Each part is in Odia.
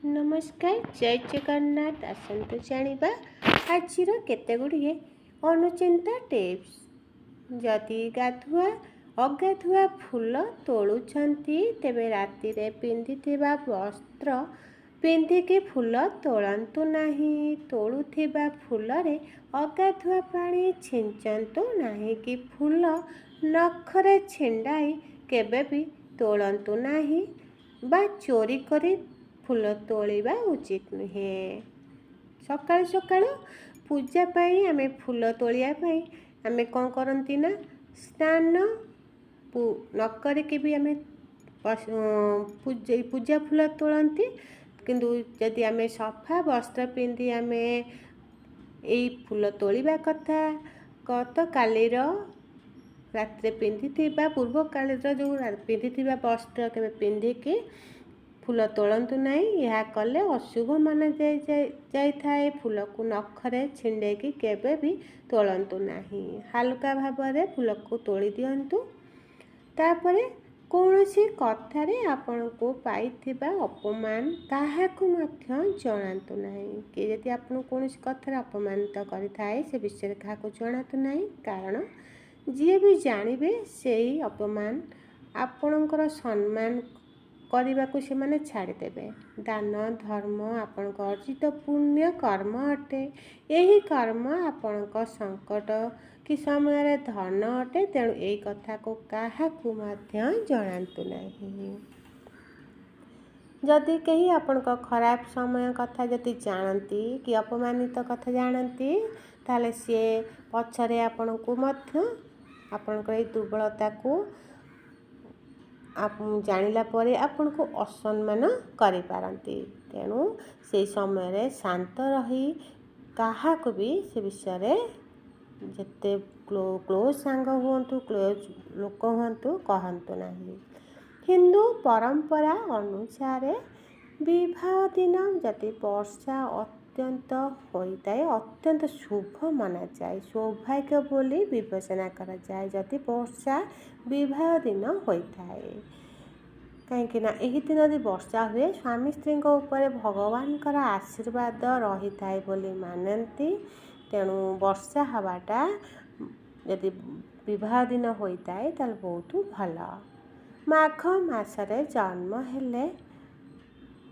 नमस्कार जय जगन्नाथ आसतु जानिबा आजिर केतेगुड़िए अनुचिंता टिप्स। जदि गाधुआ अगाधुआ फूल तोलुछंती तेबे रातिरे पिंधिथिबा वस्त्र पिंधिकी फूल तोलंतु नहीं। तोलुथिबा फूलरे अगाधुआ पानी छिंचंतु नहीं कि फूल नखरे छिंडाई केबे भी तोलंतु नहीं बा चोरी करी फूल तोलिबा उचित नुहे। सकाळु सकाळु पूजा पाई आमे फूल तोलिया पाई आमे कौन करती ना स्नान न करके भी आमे पूजा फूल तोलती। किंतु जदि आमे सफा वस्त्र पिंधि आमे यही फूल तोलिबा कथा गत कालीर रात्रे पिंधिथिबा पूर्व कालीर जो पिंधिथिबा वस्त्र केबे पिंधिकी फूल तोलंतु नहीं। यह कले अशुभ माना जाए। फूल को नखरे छिंडेकी केबे भी तोलंतु नहीं। हालुका भावरे फूल को तोली दियंतु। तापरे कौनसी कथारे आपण को पाइथिबा अपमान काहाकु मध्य जणातु नहीं। कि यदि आपण कौनसी कथारे अपमानित करिथाए से विषय काहाकु जणातु नहीं। कारण जी भी जानिबे सेही अपमान आपणकर सम्मान करने को से माने छाड़ी देबे। दान धर्म आपणक अर्जित पुण्य कर्म अटे। यही कर्म आपणक संकट कि समय धन अटे। तेणु यही कथा को काहाकु मध्य जणातु नहीं। जदि कहीं आपणक खराब समय कथा जदि जानती कि अपमानित कथा जानती ताले सी पछरे आपण को मध्य आपणकर दुर्बलता को आप जानिला परे आपन को असम्मान करि पारंती। तेणु से समय शांत रही काहाकु भी से विषय जते क्लोज सांग हुंतु क्लोज लोक हुंतु कहंतु नहीं। हिंदू परंपरा अनुसार विवाह दिन जदि वर्षा अत्यंत होता है अत्यंत शुभ माना जाए। सौभाग्य बोली विवेचना करा जाए जदि वर्षा विवाह दिन होता है। कहीं यही दिन यदि वर्षा हुए स्वामी स्त्री उपर भगवान आशीर्वाद रही थाए बोली मानती। तेणु वर्षा हवाटा यदि विवाह दिन होता है ताल बहुत भल। माघ मासरे जन्म हेले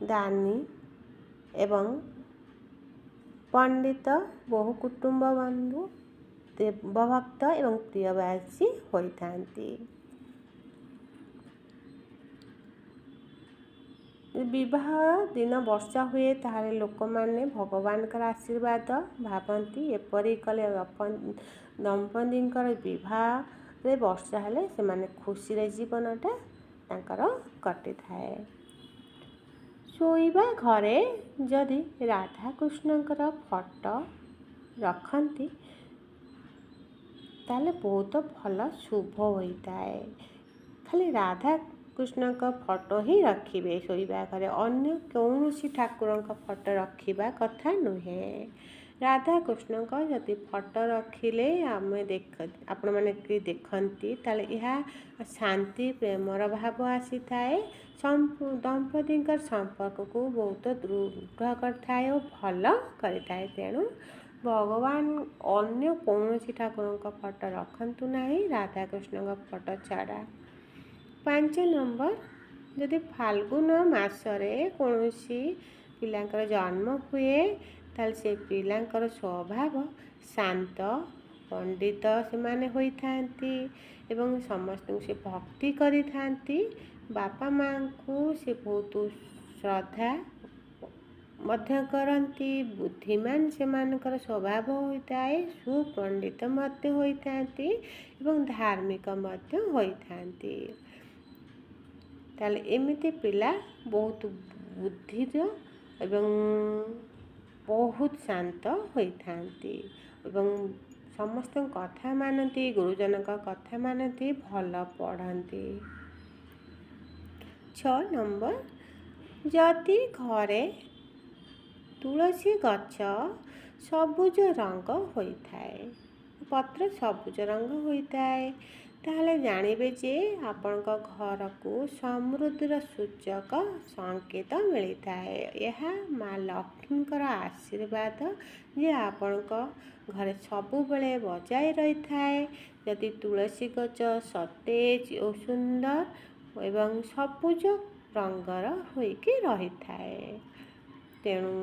दानी एवं पंडित बहु कुटुंब बंधु देवभक्त एवं प्रियवासी होता। विवाह दिन वर्षा हुए ताहले लोक माने भगवान आशीर्वाद भावती। एपरी कले दंपति विवाह रे वर्षा हेले से माने खुशी रे जीवनटा तांकर कटि थाए। शोइबा घरे जदि राधा कृष्णकर फोटो रखती ताले बहुत भल शुभ होता है। खाली राधा कृष्ण का फोटो ही रखिए शोइबा घरे अन्य कौन ठाकुर का फोटो रखा कथा नुहे। राधा कृष्ण का जदि फोटो रखिले आम आपण मैंने देखती ताले यह शांति प्रेमर भाव आसी थाए। दंपति संपर्क को बहुत दृढ़ करए और भल करें। तेणु भगवान अन्य कौन ठाकुर का फोटो रखंतु नहीं राधा कृष्ण का फोटो छाड़ा। 5 नंबर जदि फाल्गुन मासरे कौनसी पिलांकर जन्म हुए ताल से पिलांकर स्वभाव शांत पंडित से माने होई थांती एवं समस्त से भक्ति करी थांती। बापा माँ को से बहुत श्रद्धा मध्य करती। बुद्धिमान से मानकर स्वभाव होता है। सुपंडित मध्य होई थांती एवं धार्मिक मध्य होई थांती। ताले एमिति पिला बहुत बुद्धिर एवं बहुत शांत होई थांती एवं समस्त कथा मानती। गुरुजन का कथा मानती भल पढ़ती। 6 नंबर जदि घरे तुलसी गछ सबुज रंग होता है पत्र सबुज रंग होता है ତାହେଲେ ଜାଣିବେ ଯେ ଆପଣଙ୍କ ଘରକୁ ସମୃଦ୍ଧିର ସୂଚକ ସଂକେତ ମିଳିଥାଏ। ଏହା ମା ଲକ୍ଷ୍ମୀଙ୍କର ଆଶୀର୍ବାଦ ଯେ ଆପଣଙ୍କ ଘରେ ସବୁବେଳେ ବଜାୟ ରହିଥାଏ। ଯଦି ତୁଳସୀ ଗଛ ସତେଜ ଓ ସୁନ୍ଦର ଏବଂ ସବୁଜ ରଙ୍ଗର ହୋଇକି ରହିଥାଏ, ତେଣୁ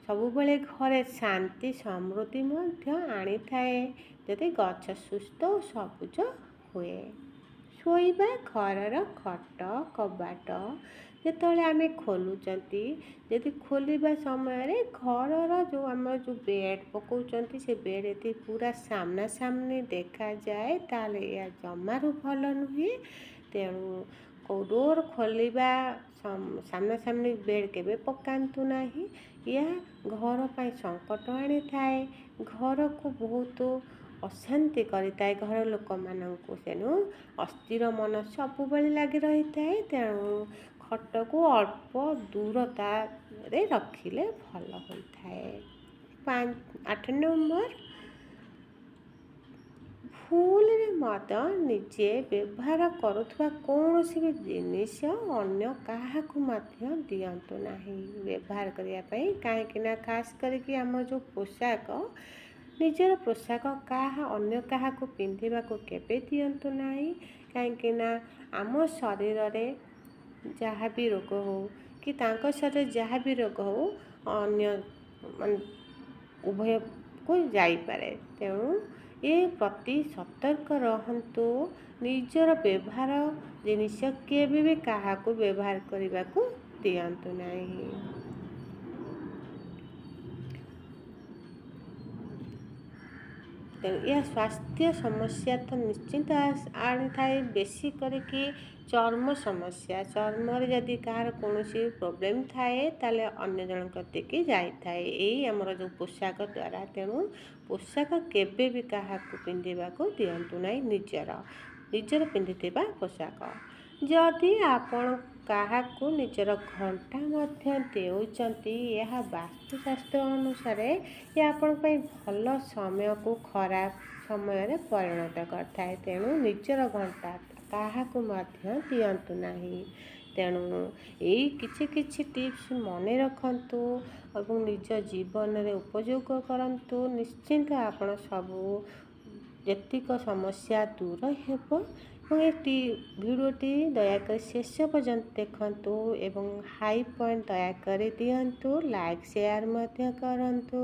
ସବୁବେଳେ ଘରେ ଶାନ୍ତି ସମୃଦ୍ଧି ମଧ୍ୟ ଆଣିଥାଏ। ଯଦି ଗଛ ସୁସ୍ଥ ଓ ସବୁଜ ହୁଏ। ଶୋଇବା ଘରର ଖଟ କବାଟ ଯେତେବେଳେ ଆମେ ଖୋଲୁଛନ୍ତି, ଯଦି ଖୋଲିବା ସମୟରେ ଘରର ଆମର ଯେଉଁ ବେଡ଼୍ ପକାଉଛନ୍ତି, ସେ ବେଡ଼୍ ଯଦି ପୁରା ସାମ୍ନା ସାମ୍ନି ଦେଖାଯାଏ ତାହେଲେ ଏହା ଜମାରୁ ଭଲ ନୁହେଁ। ତେଣୁ ଡୋର୍ ଖୋଲିବା ସାମ୍ନା ସାମ୍ନି ବେଡ଼୍ କେବେ ପକାନ୍ତୁ ନାହିଁ। ଏହା ଘର ପାଇଁ ସଙ୍କଟ ଆଣିଥାଏ, ଘରକୁ ବହୁତ ଅଶାନ୍ତି କରିଥାଏ ଘର ଲୋକମାନଙ୍କୁ। ତେଣୁ ଅସ୍ଥିର ମନ ସବୁବେଳେ ଲାଗି ରହିଥାଏ। ତେଣୁ ଖଟକୁ ଅଳ୍ପ ଦୂରତାରେ ରଖିଲେ ଭଲ ହୋଇଥାଏ। 8 ନମ୍ବର, ଭୁଲରେ ମଧ୍ୟ ନିଜେ ବ୍ୟବହାର କରୁଥିବା କୌଣସି ବି ଜିନିଷ ଅନ୍ୟ କାହାକୁ ମଧ୍ୟ ଦିଅନ୍ତୁ ନାହିଁ ବ୍ୟବହାର କରିବା ପାଇଁ। କାହିଁକି ନା ଖାସ୍ କରିକି ଆମର ଯେଉଁ ପୋଷାକ, ନିଜର ପୋଷାକ ଅନ୍ୟ କାହାକୁ ପିନ୍ଧିବାକୁ କେବେ ଦିଅନ୍ତୁ ନାହିଁ। କାହିଁକି ନା ଆମ ଶରୀରରେ ଯାହା ବି ରୋଗ ହେଉ କି ତାଙ୍କ ଶରୀରରେ ଯାହା ବି ରୋଗ ହେଉ ଅନ୍ୟ ଉଭୟକୁ ଯାଇପାରେ। ତେଣୁ ଏ ପ୍ରତି ସତର୍କ ରହନ୍ତୁ। ନିଜର ବ୍ୟବହାର ଜିନିଷ କେବେ ବି କାହାକୁ ବ୍ୟବହାର କରିବାକୁ ଦିଅନ୍ତୁ ନାହିଁ। ତେଣୁ ଏହା ସ୍ୱାସ୍ଥ୍ୟ ସମସ୍ୟା ତ ନିଶ୍ଚିନ୍ତ ଆଣିଥାଏ, ବେଶୀ କରିକି ଚର୍ମ ସମସ୍ୟା। ଚର୍ମରେ ଯଦି କାହାର କୌଣସି ପ୍ରୋବ୍ଲେମ୍ ଥାଏ ତାହେଲେ ଅନ୍ୟ ଜଣଙ୍କ କତିକି ଯାଇଥାଏ ଏଇ ଆମର ଯେଉଁ ପୋଷାକ ଦ୍ୱାରା। ତେଣୁ ପୋଷାକ କେବେ ବି କାହାକୁ ପିନ୍ଧିବାକୁ ଦିଅନ୍ତୁ ନାହିଁ, ନିଜର ପିନ୍ଧିଥିବା ପୋଷାକ। ଯଦି ଆପଣ କାହାକୁ ନିଜର ଘଣ୍ଟା ମଧ୍ୟ ଦେଉଛନ୍ତି, ଏହା ବାସ୍ତୁଶାସ୍ତ୍ର ଅନୁସାରେ ଆପଣଙ୍କ ପାଇଁ ଭଲ ସମୟକୁ ଖରାପ ସମୟରେ ପରିଣତ କରିଥାଏ। ତେଣୁ ନିଜର ଘଣ୍ଟା କାହାକୁ ମଧ୍ୟ ଦିଅନ୍ତୁ ନାହିଁ। ତେଣୁ ଏଇ କିଛି ଟିପ୍ସ ମନେ ରଖନ୍ତୁ ଏବଂ ନିଜ ଜୀବନରେ ଉପଯୋଗ କରନ୍ତୁ। ନିଶ୍ଚିନ୍ତ ଆପଣ ସବୁ ଯେତିକ ସମସ୍ୟା ଦୂର ହେବ। ଏବଂ ଏ ଭିଡ଼ିଓଟି ଦୟାକରି ଶେଷ ପର୍ଯ୍ୟନ୍ତ ଦେଖନ୍ତୁ ଏବଂ ହାଇ ପଏଣ୍ଟ ଦୟାକରି ଦିଅନ୍ତୁ, ଲାଇକ୍ ସେୟାର ମଧ୍ୟ କରନ୍ତୁ।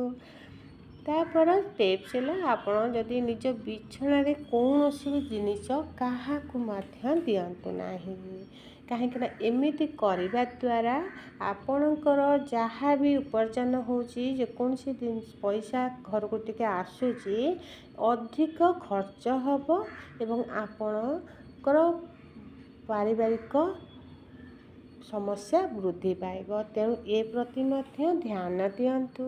ତାପରେ ଟିପ୍ସ ହେଲା, ଆପଣ ଯଦି ନିଜ ବିଛଣାରେ କୌଣସି ବି ଜିନିଷ କାହାକୁ ମଧ୍ୟ ଦିଅନ୍ତୁ ନାହିଁ। କାହିଁକିନା ଏମିତି କରିବା ଦ୍ୱାରା ଆପଣଙ୍କର ଯାହା ବି ଉପାର୍ଜନ ହେଉଛି, ଯେକୌଣସି ପଇସା ଘରକୁ ଟିକେ ଆସୁଛି, ଅଧିକ ଖର୍ଚ୍ଚ ହେବ ଏବଂ ଆପଣଙ୍କର ପାରିବାରିକ ସମସ୍ୟା ବୃଦ୍ଧି ପାଇବ। ତେଣୁ ଏ ପ୍ରତି ମଧ୍ୟ ଧ୍ୟାନ ଦିଅନ୍ତୁ।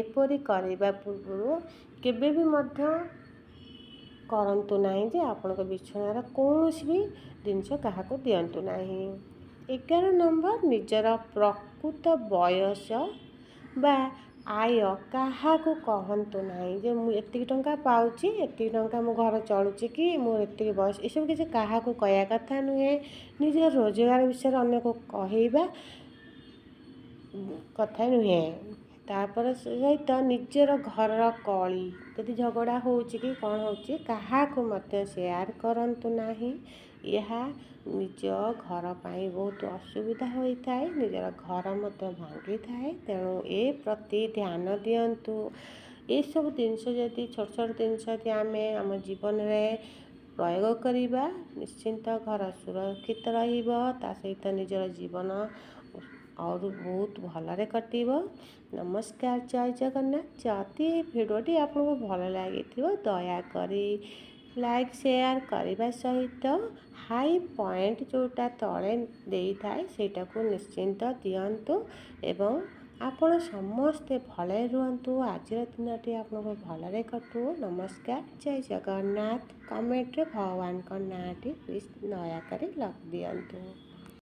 ଏପରି କରିବା ପୂର୍ବରୁ କେବେ ବି ମଧ୍ୟ କରନ୍ତୁ ନାହିଁ ଯେ ଆପଣଙ୍କ ବିଛଣାର କୌଣସି ବି ଜିନିଷ କାହାକୁ ଦିଅନ୍ତୁ ନାହିଁ। 11 ନମ୍ବର, ନିଜର ପ୍ରକୃତ ବୟସ ବା ଆୟ କାହାକୁ କହନ୍ତୁ ନାହିଁ ଯେ ମୁଁ ଏତିକି ଟଙ୍କା ପାଉଛି, ଏତିକି ଟଙ୍କା ମୋ ଘର ଚଳୁଛି, କି ମୋର ଏତିକି ବୟସ, ଏସବୁ କିଛି କାହାକୁ କହିବା କଥା ନୁହେଁ। ନିଜ ରୋଜଗାର ବିଷୟରେ ଅନ୍ୟକୁ କହିବା କଥା ନୁହେଁ। ତାପରେ ସହିତ ନିଜର ଘରର କଳି, ଯଦି ଝଗଡ଼ା ହେଉଛି କି କ'ଣ ହେଉଛି, କାହାକୁ ମଧ୍ୟ ସେୟାର କରନ୍ତୁ ନାହିଁ। ଏହା ନିଜ ଘର ପାଇଁ ବହୁତ ଅସୁବିଧା ହୋଇଥାଏ, ନିଜର ଘର ମଧ୍ୟ ଭାଙ୍ଗିଥାଏ। ତେଣୁ ଏ ପ୍ରତି ଧ୍ୟାନ ଦିଅନ୍ତୁ। ଏସବୁ ଜିନିଷ ଯଦି ଛୋଟ ଜିନିଷ ଯଦି ଆମେ ଆମ ଜୀବନରେ ପ୍ରୟୋଗ କରିବା, ନିଶ୍ଚିନ୍ତ ଘର ସୁରକ୍ଷିତ ରହିବ। ତା ସହିତ ନିଜର ଜୀବନ ଆହୁରି ବହୁତ ଭଲରେ କଟିବ। ନମସ୍କାର, ଜୟ ଜଗନ୍ନାଥ। ଯଦି ଏ ଭିଡ଼ିଓଟି ଆପଣଙ୍କୁ ଭଲ ଲାଗିଥିବ ଦୟାକରି ଲାଇକ୍ ସେୟାର କରିବା ସହିତ ହାଇ ପଏଣ୍ଟ ଯେଉଁଟା ତଳେ ଦେଇଥାଏ ସେଇଟାକୁ ନିଶ୍ଚିନ୍ତ ଦିଅନ୍ତୁ ଏବଂ ଆପଣ ସମସ୍ତେ ଭଲରେ ରୁହନ୍ତୁ। ଆଜିର ଦିନଟି ଆପଣଙ୍କୁ ଭଲରେ କଟୁ। ନମସ୍କାର, ଜୟ ଜଗନ୍ନାଥ। କମେଣ୍ଟରେ ଭଗବାନଙ୍କ ନାଁଟି ପ୍ଲିଜ୍ ଦୟାକରି ଦିଅନ୍ତୁ।